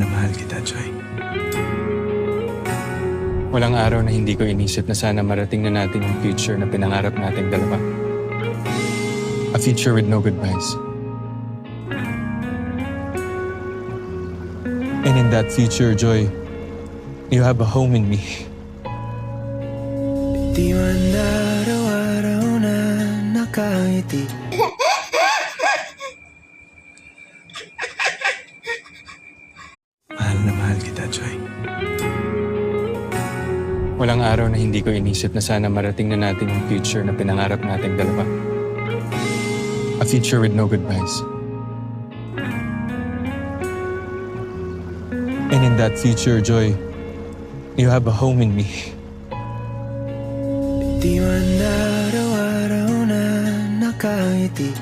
mahal kita, Joy. Walang araw na hindi ko inisip na sana marating na natin yung future na pinangarap nating dalawa. A future with no goodbyes. And in that future, Joy, you have a home in me. Di man araw-araw na nakangiti. Mahal na mahal kita, Joy. Walang araw na hindi ko inisip na sana marating na natin yung future na pinangarap nating dalawa. A future with no goodbyes. And in that future, Joy, you have a home in me. Di man araw-araw na nakangiti.